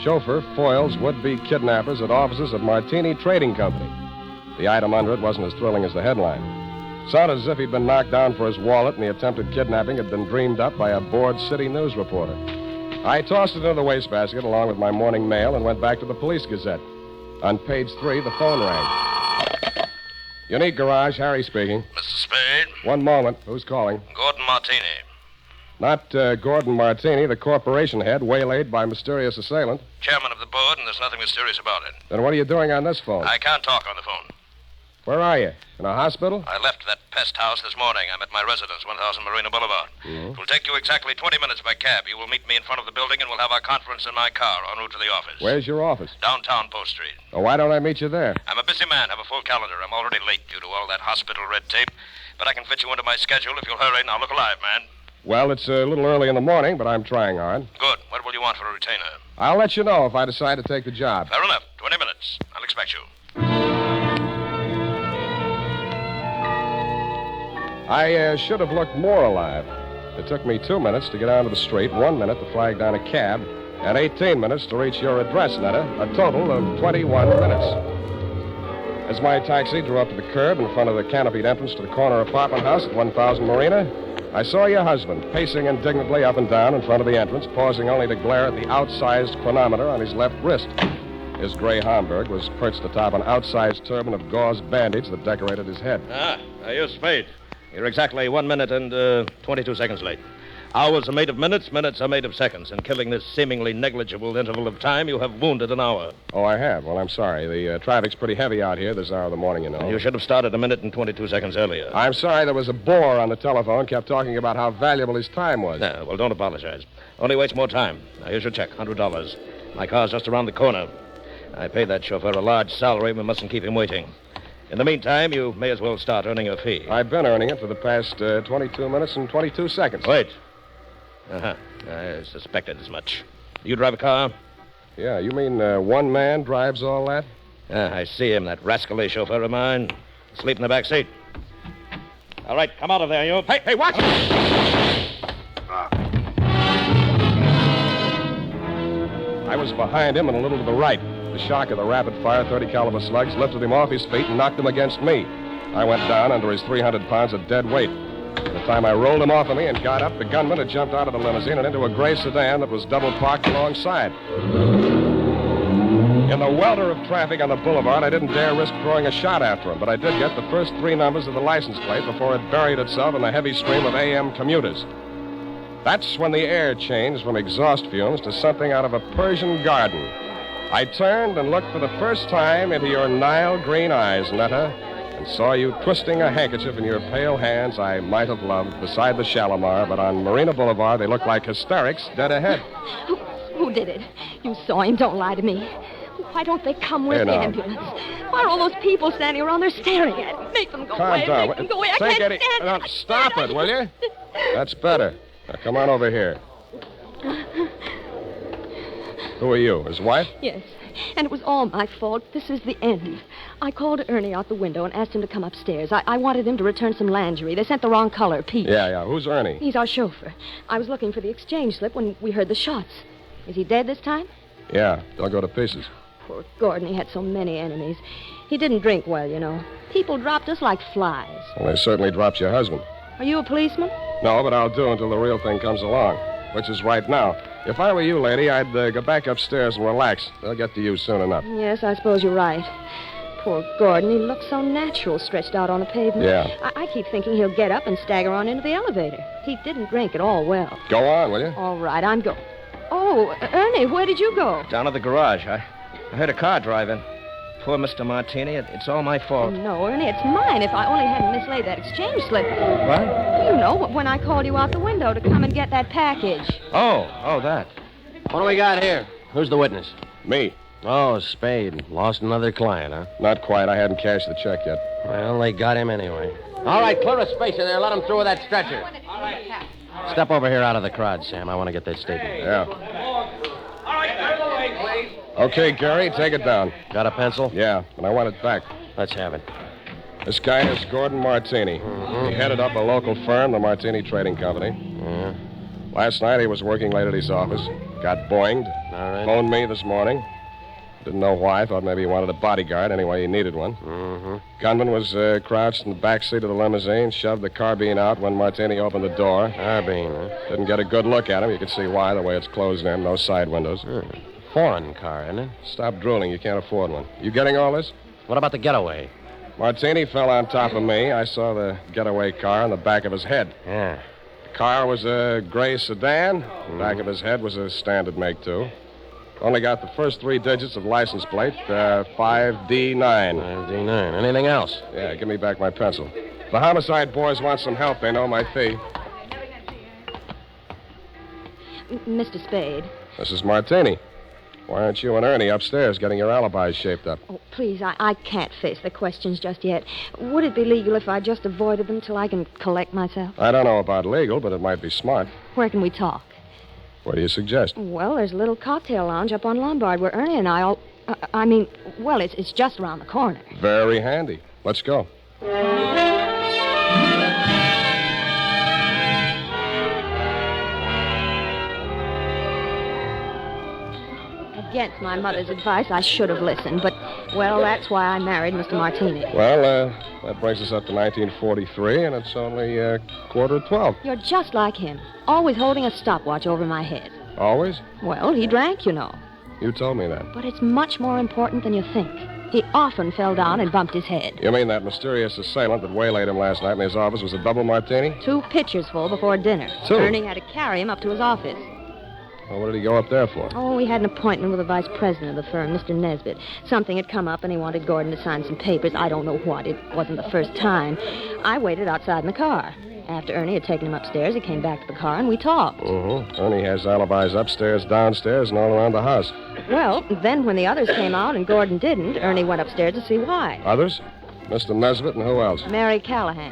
Chauffeur foils would-be kidnappers at offices of Martini Trading Company. The item under it wasn't as thrilling as the headline. Sounded as if he'd been knocked down for his wallet and the attempted kidnapping had been dreamed up by a bored city news reporter. I tossed it into the wastebasket along with my morning mail and went back to the Police Gazette. On page 3, the phone rang. Unique Garage, Harry speaking. Mr. Spade? One moment. Who's calling? Gordon Martini. Not Gordon Martini, the corporation head, waylaid by mysterious assailant. Chairman of the board, and there's nothing mysterious about it. Then what are you doing on this phone? I can't talk on the phone. Where are you? In a hospital? I left that pest house this morning. I'm at my residence, 1000 Marina Boulevard. Mm-hmm. It will take you exactly 20 minutes by cab. You will meet me in front of the building, and we'll have our conference in my car en route to the office. Where's your office? Downtown Post Street. Oh, why don't I meet you there? I'm a busy man. Have a full calendar. I'm already late due to all that hospital red tape. But I can fit you into my schedule if you'll hurry. Now, look alive, man. Well, it's a little early in the morning, but I'm trying hard. Good. What will you want for a retainer? I'll let you know if I decide to take the job. Fair enough. 20 minutes. I'll expect you. I should have looked more alive. It took me 2 minutes to get onto the street, 1 minute to flag down a cab, and 18 minutes to reach your address, Netta. A total of 21 minutes. As my taxi drew up to the curb in front of the canopied entrance to the corner apartment house at 1000 Marina, I saw your husband pacing indignantly up and down in front of the entrance, pausing only to glare at the outsized chronometer on his left wrist. His gray Homburg was perched atop an outsized turban of gauze bandage that decorated his head. You're Spade. You're exactly 1 minute and 22 seconds late. Hours are made of minutes, minutes are made of seconds. In killing this seemingly negligible interval of time, you have wounded an hour. Oh, I have? Well, I'm sorry. The traffic's pretty heavy out here this hour of the morning, you know. You should have started 1 minute and 22 seconds earlier. I'm sorry. There was a bore on the telephone, kept talking about how valuable his time was. No, well, don't apologize. Only waste more time. Now, here's your check, $100. My car's just around the corner. I paid that chauffeur a large salary. We mustn't keep him waiting. In the meantime, you may as well start earning your fee. I've been earning it for the past 22 minutes and 22 seconds. Wait. I suspected as much. Do you drive a car? Yeah, you mean one man drives all that? I see him, that rascally chauffeur of mine. Sleep in the back seat. All right, come out of there, you. Hey, watch! I was behind him and a little to the right. The shock of the rapid-fire 30-caliber slugs lifted him off his feet and knocked him against me. I went down under his 300 pounds of dead weight. By the time I rolled him off of me and got up, the gunman had jumped out of the limousine and into a gray sedan that was double parked alongside. In the welter of traffic on the boulevard, I didn't dare risk throwing a shot after him, but I did get the first 3 numbers of the license plate before it buried itself in the heavy stream of AM commuters. That's when the air changed from exhaust fumes to something out of a Persian garden. I turned and looked for the first time into your Nile green eyes, Netta, and saw you twisting a handkerchief in your pale hands I might have loved beside the Shalimar, but on Marina Boulevard they looked like hysterics dead ahead. Who did it? You saw him. Don't lie to me. Why don't they come with Here the now. ambulance? Why are all those people standing around there staring at me? Make them go Calm away. down. Make them go away. I Take can't it. stand Now, it. stop it, will you? That's better. Now, come on over here. Who are you, his wife? Yes, and it was all my fault. This is the end. I called Ernie out the window and asked him to come upstairs. I wanted him to return some lingerie. They sent the wrong color, peach. Yeah. Who's Ernie? He's our chauffeur. I was looking for the exchange slip when we heard the shots. Is he dead this time? Yeah, they'll go to pieces. Poor Gordon, he had so many enemies. He didn't drink well, you know. People dropped us like flies. Well, they certainly dropped your husband. Are you a policeman? No, but I'll do until the real thing comes along, which is right now. If I were you, lady, I'd go back upstairs and relax. They'll get to you soon enough. Yes, I suppose you're right. Poor Gordon, he looks so natural stretched out on the pavement. Yeah. I keep thinking he'll get up and stagger on into the elevator. He didn't drink at all well. Go on, will you? All right, I'm going. Oh, Ernie, where did you go? Down at the garage. I heard a car drive in. Poor Mr. Martini. It's all my fault. No, Ernie, it's mine if I only hadn't mislaid that exchange slip. What? You know, when I called you out the window to come and get that package. Oh, that. What do we got here? Who's the witness? Me. Oh, Spade. Lost another client, huh? Not quite. I hadn't cashed the check yet. Well, they got him anyway. All right, clear a space in there. Let him through with that stretcher. Step over here out of the crowd, Sam. I want to get that statement. Yeah. Okay, Gary, take it down. Got a pencil? Yeah, and I want it back. Let's have it. This guy is Gordon Martini. He headed up a local firm, the Martini Trading Company. Yeah. Last night he was working late at his office. Got boinged. All right. Phoned me this morning. Didn't know why. Thought maybe he wanted a bodyguard. Anyway, he needed one. Mm-hmm. Gunman was crouched in the back seat of the limousine, shoved the carbine out when Martini opened the door. Carbine, huh? Didn't get a good look at him. You could see why, the way it's closed in. No side windows. Foreign car, isn't it? Stop drooling. You can't afford one. You getting all this? What about the getaway? Martini fell on top of me. I saw the getaway car on the back of his head. Yeah. The car was a gray sedan. The back of his head was a standard make, too. Only got the first 3 digits of license plate, 5D9. 5D9. Anything else? Yeah, give me back my pencil. The homicide boys want some help. They know my fee. Mr. Spade. This is Martini. Why aren't you and Ernie upstairs getting your alibis shaped up? Oh, please, I can't face the questions just yet. Would it be legal if I just avoided them till I can collect myself? I don't know about legal, but it might be smart. Where can we talk? What do you suggest? Well, there's a little cocktail lounge up on Lombard where Ernie and I all... it's just around the corner. Very handy. Let's go. Against my mother's advice, I should have listened, but, well, that's why I married Mr. Martini. Well, that brings us up to 1943, and it's only 11:45. You're just like him, always holding a stopwatch over my head. Always? Well, he drank, you know. You told me that. But it's much more important than you think. He often fell down and bumped his head. You mean that mysterious assailant that waylaid him last night in his office was a double Martini? 2 pitchers full before dinner. 2? Ernie had to carry him up to his office. Well, what did he go up there for? Oh, we had an appointment with the vice president of the firm, Mr. Nesbitt. Something had come up, and he wanted Gordon to sign some papers. I don't know what. It wasn't the first time. I waited outside in the car. After Ernie had taken him upstairs, he came back to the car, and we talked. Ernie has alibis upstairs, downstairs, and all around the house. Well, then when the others came out and Gordon didn't, Ernie went upstairs to see why. Others? Mr. Nesbitt and who else? Mary Callahan.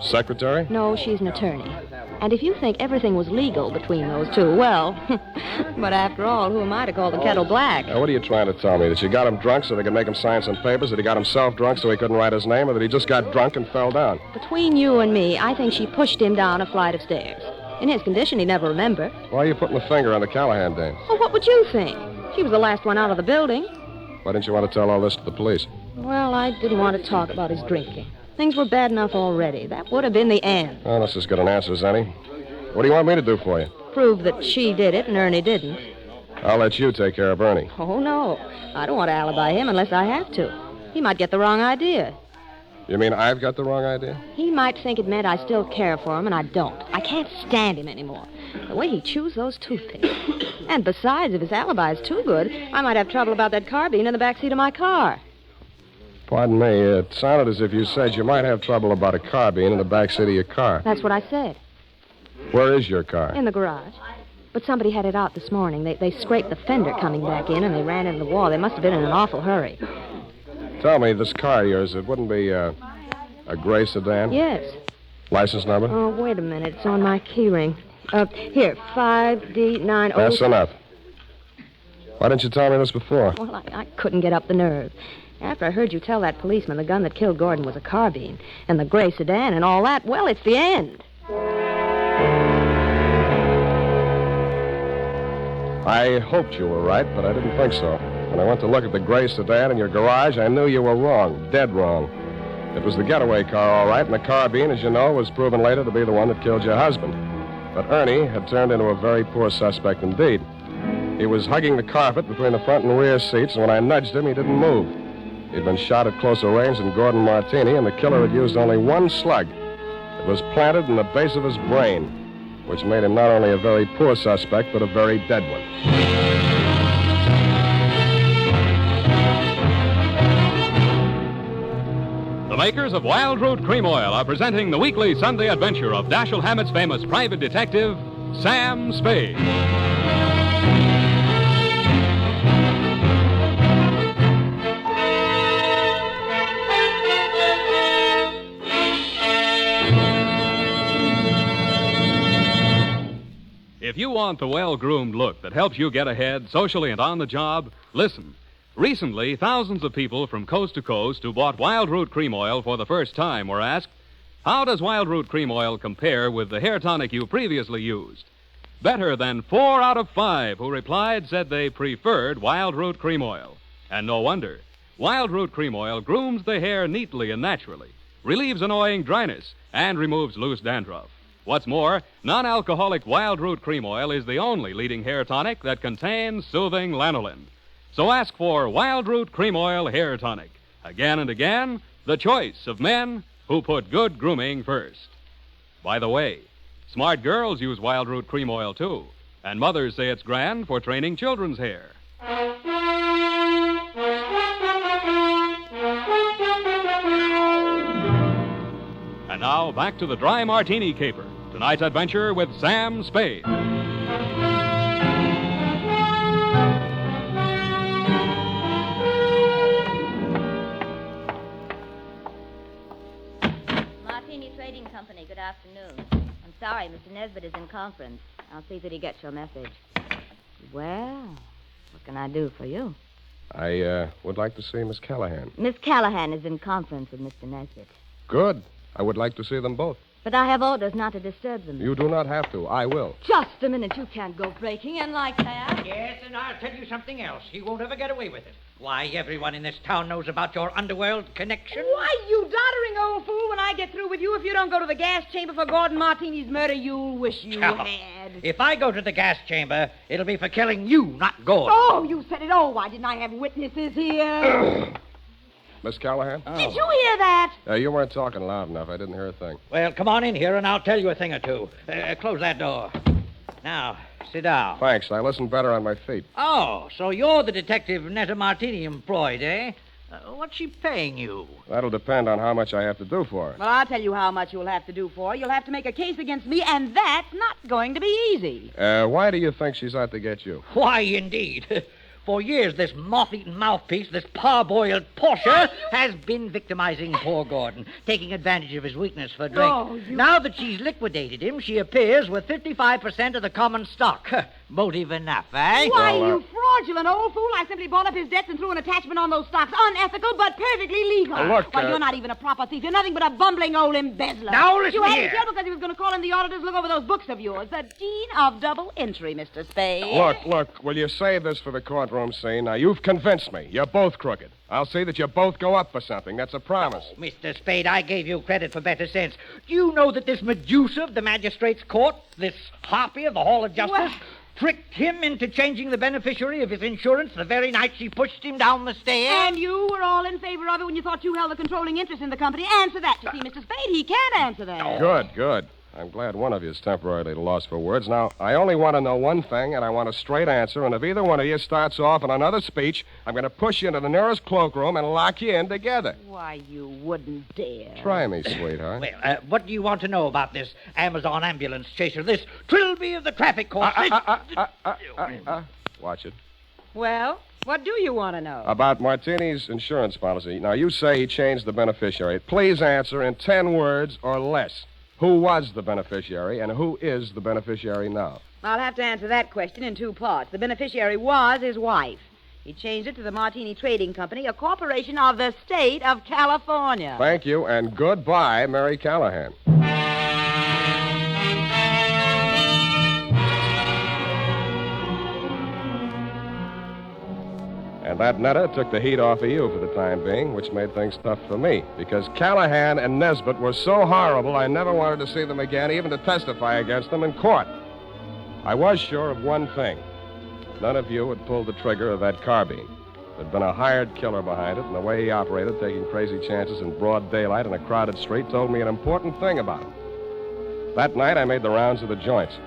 Secretary? No, she's an attorney. And if you think everything was legal between those 2, well, but after all, who am I to call the kettle black? Now, what are you trying to tell me? That you got him drunk so they could make him sign some papers? That he got himself drunk so he couldn't write his name? Or that he just got drunk and fell down? Between you and me, I think she pushed him down a flight of stairs. In his condition, he'd never remember. Why are you putting the finger on the Callahan dame? Well, what would you think? She was the last one out of the building. Why didn't you want to tell all this to the police? Well, I didn't want to talk about his drinking. Things were bad enough already. That would have been the end. Oh, that's as good an answer as any. What do you want me to do for you? Prove that she did it and Ernie didn't. I'll let you take care of Ernie. Oh, no. I don't want to alibi him unless I have to. He might get the wrong idea. You mean I've got the wrong idea? He might think it meant I still care for him, and I don't. I can't stand him anymore. The way he chews those toothpicks. And besides, if his alibi is too good, I might have trouble about that carbine in the backseat of my car. Pardon me, it sounded as if you said you might have trouble about a carbine in the backseat of your car. That's what I said. Where is your car? In the garage. But somebody had it out this morning. They scraped the fender coming back in, and they ran into the wall. They must have been in an awful hurry. Tell me, this car of yours, it wouldn't be a gray sedan? Yes. License number? Oh, wait a minute. It's on my keyring. Here, 5D90... That's enough. Why didn't you tell me this before? Well, I couldn't get up the nerve. After I heard you tell that policeman the gun that killed Gordon was a carbine, and the gray sedan and all that, well, it's the end. I hoped you were right, but I didn't think so. When I went to look at the gray sedan in your garage, I knew you were wrong, dead wrong. It was the getaway car, all right, and the carbine, as you know, was proven later to be the one that killed your husband. But Ernie had turned into a very poor suspect indeed. He was hugging the carpet between the front and rear seats, and when I nudged him, he didn't move. He'd been shot at closer range than Gordon Martini, and the killer had used only one slug. It was planted in the base of his brain, which made him not only a very poor suspect, but a very dead one. The makers of Wild Root Cream Oil are presenting the weekly Sunday adventure of Dashiell Hammett's famous private detective, Sam Spade. If you want the well-groomed look that helps you get ahead socially and on the job, listen. Recently, thousands of people from coast to coast who bought Wild Root Cream Oil for the first time were asked, how does Wild Root Cream Oil compare with the hair tonic you previously used? Better than 4 out of 5 who replied said they preferred Wild Root Cream Oil. And no wonder. Wild Root Cream Oil grooms the hair neatly and naturally, relieves annoying dryness, and removes loose dandruff. What's more, non-alcoholic Wild Root Cream Oil is the only leading hair tonic that contains soothing lanolin. So ask for Wild Root Cream Oil Hair Tonic. Again and again, the choice of men who put good grooming first. By the way, smart girls use Wild Root Cream Oil, too. And mothers say it's grand for training children's hair. And now, back to the Dry Martini Caper. Tonight's adventure with Sam Spade. Martini Trading Company, good afternoon. I'm sorry, Mr. Nesbitt is in conference. I'll see that he gets your message. Well, what can I do for you? I would like to see Miss Callahan. Miss Callahan is in conference with Mr. Nesbitt. Good. I would like to see them both. But I have orders not to disturb them. You do not have to. I will. Just a minute. You can't go breaking in like that. Yes, and I'll tell you something else. He won't ever get away with it. Why, everyone in this town knows about your underworld connection. Why, you doddering old fool, when I get through with you, if you don't go to the gas chamber for Gordon Martini's murder, you'll wish you Oh, had. If I go to the gas chamber, it'll be for killing you, not Gordon. Oh, you said it. Oh, why didn't I have witnesses here? Miss Callahan? Did you hear that? You weren't talking loud enough. I didn't hear a thing. Well, come on in here, and I'll tell you a thing or two. Close that door. Now, sit down. Thanks. I listen better on my feet. Oh, so you're the detective Netta Martini employed, eh? What's she paying you? That'll depend on how much I have to do for her. Well, I'll tell you how much you'll have to do for her. You'll have to make a case against me, and that's not going to be easy. Why do you think she's out to get you? Why, indeed. For years, this moth-eaten mouthpiece, this parboiled Portia, has been victimizing poor Gordon, taking advantage of his weakness for drink. Oh, Now that she's liquidated him, she appears with 55% of the common stock. Motive enough, eh? Why, you fraudulent old fool. I simply bought up his debts and threw an attachment on those stocks. Unethical, but perfectly legal. Look, Why, you're not even a proper thief. You're nothing but a bumbling old embezzler. Now, listen You had here. him killed because he was going to call in the auditors to look over those books of yours. The Dean of Double Entry, Mr. Spade. Look, will you save this for the courtroom scene? Now, you've convinced me. You're both crooked. I'll see that you both go up for something. That's a promise. Oh, Mr. Spade, I gave you credit for better sense. Do you know that this Medusa of the magistrate's court, this harpy of the Hall of Justice, tricked him into changing the beneficiary of his insurance the very night she pushed him down the stairs? And you were all in favor of it when you thought you held the controlling interest in the company. Answer that. You see, Mr. Spade, he can't answer that. Good. I'm glad one of you is temporarily lost for words. Now, I only want to know one thing, and I want a straight answer. And if either one of you starts off on another speech, I'm going to push you into the nearest cloakroom and lock you in together. Why, you wouldn't dare. Try me, sweetheart. Well, what do you want to know about this Amazon ambulance chaser, this Trilby of the traffic court? Watch it. Well, what do you want to know? About Martini's insurance policy. Now, you say he changed the beneficiary. Please answer in 10 words or less. Who was the beneficiary and who is the beneficiary now? I'll have to answer that question in 2 parts. The beneficiary was his wife. He changed it to the Martini Trading Company, a corporation of the state of California. Thank you, and goodbye, Mary Callahan. And that Netta took the heat off of you for the time being, which made things tough for me. Because Callahan and Nesbitt were so horrible, I never wanted to see them again, even to testify against them in court. I was sure of one thing. None of you had pulled the trigger of that carbine. There'd been a hired killer behind it, and the way he operated, taking crazy chances in broad daylight in a crowded street, told me an important thing about him. That night, I made the rounds of the joints.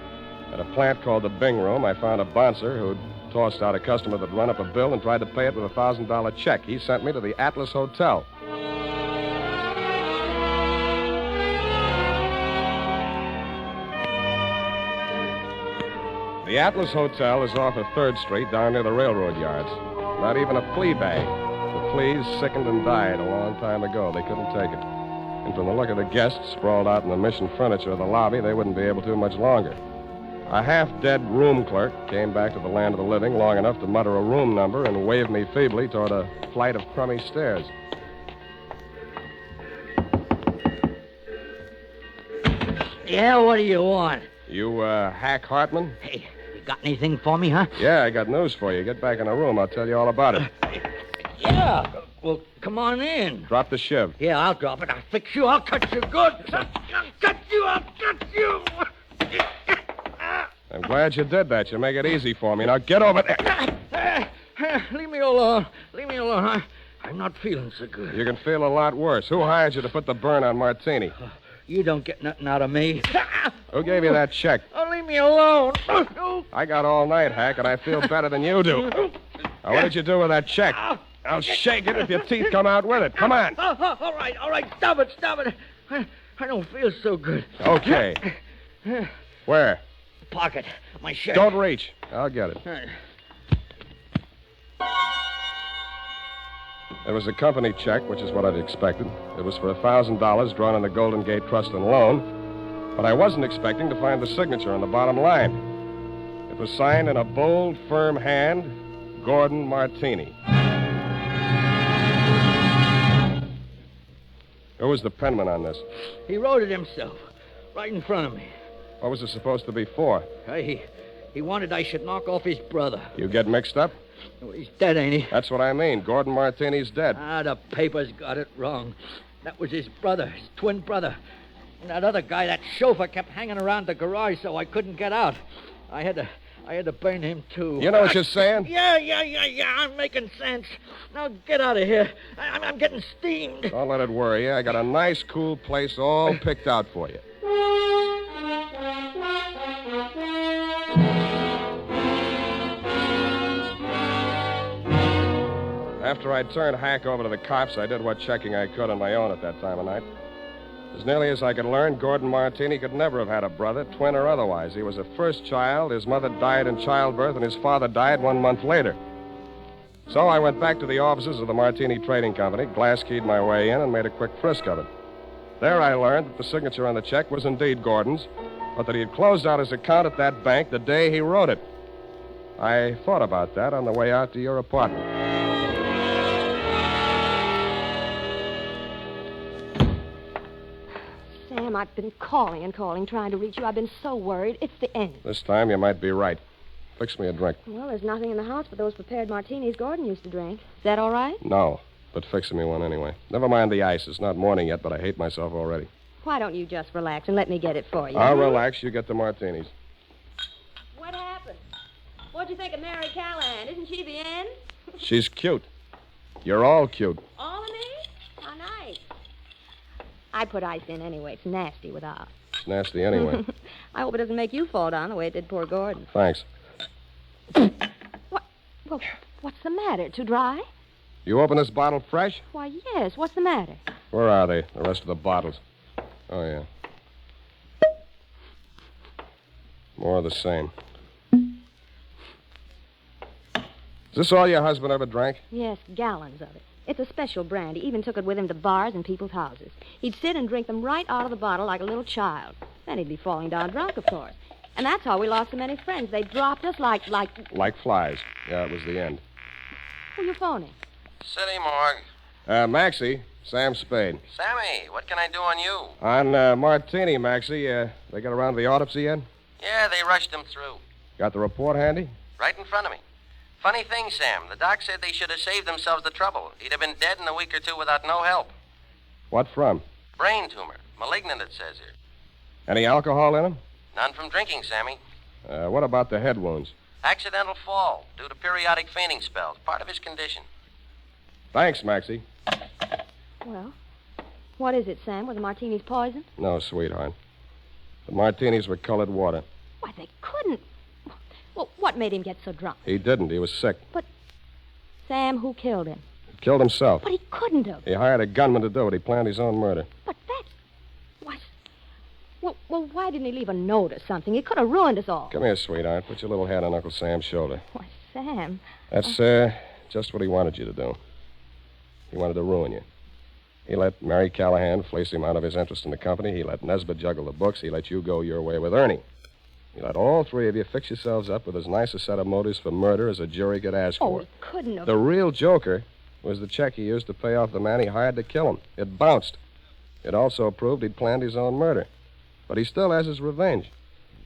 At a plant called the Bing Room, I found a bouncer who'd tossed out a customer that'd run up a bill and tried to pay it with a $1,000 check. He sent me to the Atlas Hotel. The Atlas Hotel is off of 3rd Street down near the railroad yards. Not even a flea bag. The fleas sickened and died a long time ago. They couldn't take it. And from the look of the guests sprawled out in the mission furniture of the lobby, they wouldn't be able to much longer. A half-dead room clerk came back to the land of the living long enough to mutter a room number and wave me feebly toward a flight of crummy stairs. Yeah, what do you want? You, Hack Hartman? Hey, you got anything for me, huh? Yeah, I got news for you. Get back in the room. I'll tell you all about it. Yeah. Well, come on in. Drop the shiv. Yeah, I'll drop it. I'll fix you. I'll cut you good. I'll cut you. I'm glad you did that. You make it easy for me. Now get over there. Leave me alone. I'm not feeling so good. You can feel a lot worse. Who hired you to put the burn on Martini? You don't get nothing out of me. Who gave you that check? Oh, leave me alone. I got all night, Hack, and I feel better than you do. Now, what did you do with that check? I'll shake it if your teeth come out with it. Come on. All right. Stop it. I don't feel so good. Okay. Where? Pocket. My shirt. Don't reach. I'll get it. It was a company check, which is what I'd expected. It was for $1,000 drawn on the Golden Gate Trust and Loan. But I wasn't expecting to find the signature on the bottom line. It was signed in a bold, firm hand, Gordon Martini. Who was the penman on this? He wrote it himself, right in front of me. What was it supposed to be for? He wanted I should knock off his brother. You get mixed up? Well, he's dead, ain't he? That's what I mean. Gordon Martini's dead. The papers got it wrong. That was his brother, his twin brother. And that other guy, that chauffeur, kept hanging around the garage so I couldn't get out. I had to burn him, too. You know what you're saying? Yeah. I'm making sense. Now get out of here. I'm getting steamed. Don't let it worry you. I got a nice, cool place all picked out for you. After I turned Hack over to the cops, I did what checking I could on my own at that time of night. As nearly as I could learn, Gordon Martini could never have had a brother, twin or otherwise. He was a first child. His mother died in childbirth, and his father died 1 month later. So I went back to the offices of the Martini Trading Company, glass-keyed my way in, and made a quick frisk of it. There I learned that the signature on the check was indeed Gordon's, but that he had closed out his account at that bank the day he wrote it. I thought about that on the way out to your apartment. Sam, I've been calling and calling, trying to reach you. I've been so worried. It's the end. This time you might be right. Fix me a drink. Well, there's nothing in the house but those prepared martinis Gordon used to drink. Is that all right? No. but fixing me one anyway. Never mind the ice. It's not morning yet, but I hate myself already. Why don't you just relax and let me get it for you? I'll relax. You get the martinis. What happened? What'd you think of Mary Callahan? Isn't she the end? She's cute. You're all cute. All of me? How nice. I put ice in anyway. It's nasty without. It's nasty anyway. I hope it doesn't make you fall down the way it did poor Gordon. Thanks. Well, what's the matter? Too dry? You open this bottle fresh? Why, yes. What's the matter? Where are they, the rest of the bottles? Oh, yeah. More of the same. Is this all your husband ever drank? Yes, gallons of it. It's a special brand. He even took it with him to bars and people's houses. He'd sit and drink them right out of the bottle like a little child. Then he'd be falling down drunk, of course. And that's how we lost so many friends. They dropped us like... Like flies. Yeah, it was the end. Who you phoning? City morgue. Maxie, Sam Spade. Sammy, what can I do on you? On Martini, Maxie. They got around to the autopsy yet? Yeah, they rushed him through. Got the report handy? Right in front of me. Funny thing, Sam. The doc said they should have saved themselves the trouble. He'd have been dead in a week or two without no help. What from? Brain tumor. Malignant, it says here. Any alcohol in him? None from drinking, Sammy. What about the head wounds? Accidental fall due to periodic fainting spells. Part of his condition. Thanks, Maxie. Well, what is it, Sam? Were the martinis poisoned? No, sweetheart. The martinis were colored water. Why, they couldn't. Well, what made him get so drunk? He didn't. He was sick. But, Sam, who killed him? He killed himself. But he couldn't have. He hired a gunman to do it. He planned his own murder. But that's... Well, why didn't he leave a note or something? He could have ruined us all. Come here, sweetheart. Put your little head on Uncle Sam's shoulder. Why, Sam... That's, just what he wanted you to do. He wanted to ruin you. He let Mary Callahan fleece him out of his interest in the company. He let Nesbitt juggle the books. He let you go your way with Ernie. He let all three of you fix yourselves up with as nice a set of motives for murder as a jury could ask for. He couldn't have... The real joker was the check he used to pay off the man he hired to kill him. It bounced. It also proved he'd planned his own murder. But he still has his revenge.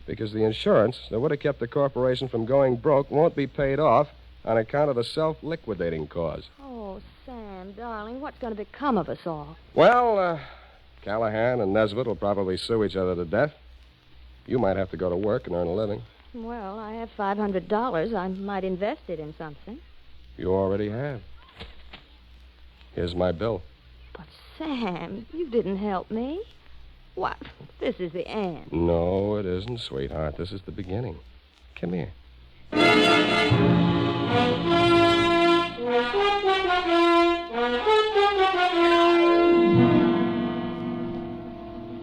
Because the insurance that would have kept the corporation from going broke won't be paid off on account of the self-liquidating cause. Oh, Sam, darling, what's going to become of us all? Well, Callahan and Nesbitt will probably sue each other to death. You might have to go to work and earn a living. Well, I have $500. I might invest it in something. You already have. Here's my bill. But, Sam, you didn't help me. What? This is the end. No, it isn't, sweetheart. This is the beginning. Come here.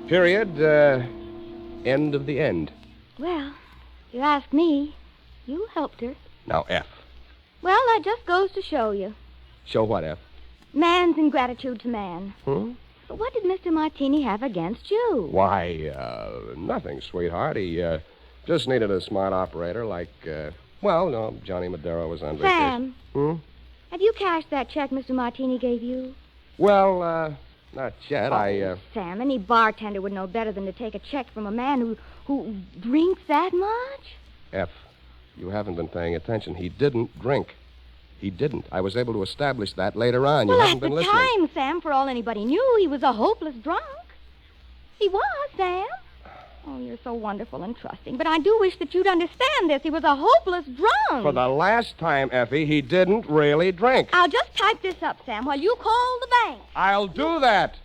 Period. End of the end. Well, if you ask me, you helped her. Now, F. Well, that just goes to show you. Show what, F? Man's ingratitude to man. Hmm? But what did Mr. Martini have against you? Why, nothing, sweetheart. He, just needed a smart operator like, Johnny Madero was on vacation. Sam. Hmm? Have you cashed that check Mr. Martini gave you? Well, not yet. Sam, any bartender would know better than to take a check from a man who drinks that much. F, you haven't been paying attention. He didn't drink. He didn't. I was able to establish that later on. You haven't been listening. Well, at the time, Sam, for all anybody knew, he was a hopeless drunk. He was, Sam. Oh, you're so wonderful and trusting. But I do wish that you'd understand this. He was a hopeless drunk. For the last time, Effie, he didn't really drink. I'll just type this up, Sam, while you call the bank. I'll do that.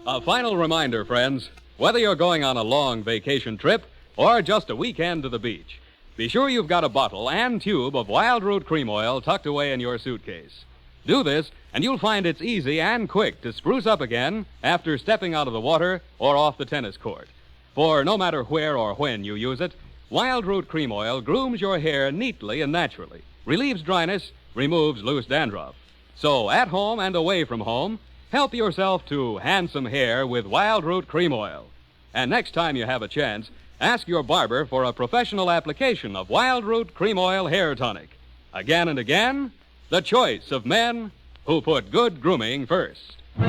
A final reminder, friends. Whether you're going on a long vacation trip or just a weekend to the beach, be sure you've got a bottle and tube of Wild Root Cream Oil tucked away in your suitcase. Do this, and you'll find it's easy and quick to spruce up again after stepping out of the water or off the tennis court. For no matter where or when you use it, Wild Root Cream Oil grooms your hair neatly and naturally, relieves dryness, removes loose dandruff. So at home and away from home, help yourself to handsome hair with Wild Root Cream Oil. And next time you have a chance, ask your barber for a professional application of Wild Root Cream Oil Hair Tonic. Again and again, the choice of men who put good grooming first. Well,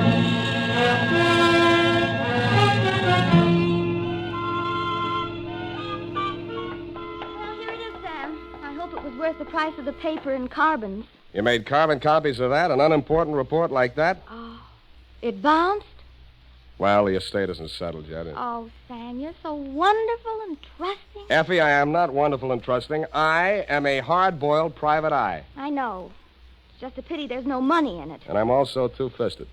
price of the paper and carbons. You made carbon copies of that? An unimportant report like that? Oh, it bounced? Well, the estate isn't settled yet. Oh, Sam, you're so wonderful and trusting. Effie, I am not wonderful and trusting. I am a hard-boiled private eye. I know. It's just a pity there's no money in it. And I'm also two-fisted.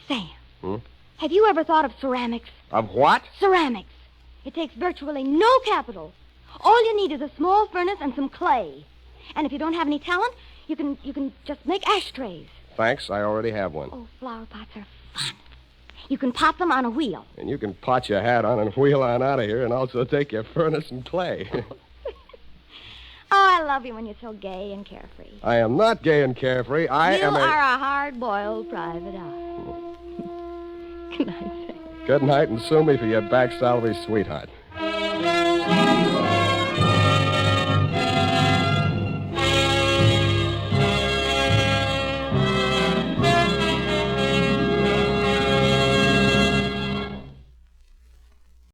Sam, Hmm? have you ever thought of ceramics? Of what? Ceramics. It takes virtually no capital. All you need is a small furnace and some clay. And if you don't have any talent, you can just make ashtrays. Thanks, I already have one. Oh, flower pots are fun. You can pop them on a wheel. And you can pot your hat on and wheel on out of here and also take your furnace and clay. Oh, I love you when you're so gay and carefree. I am not gay and carefree. You are a hard-boiled private eye. Good night, Sam. Good night and sue me for your back salary, sweetheart.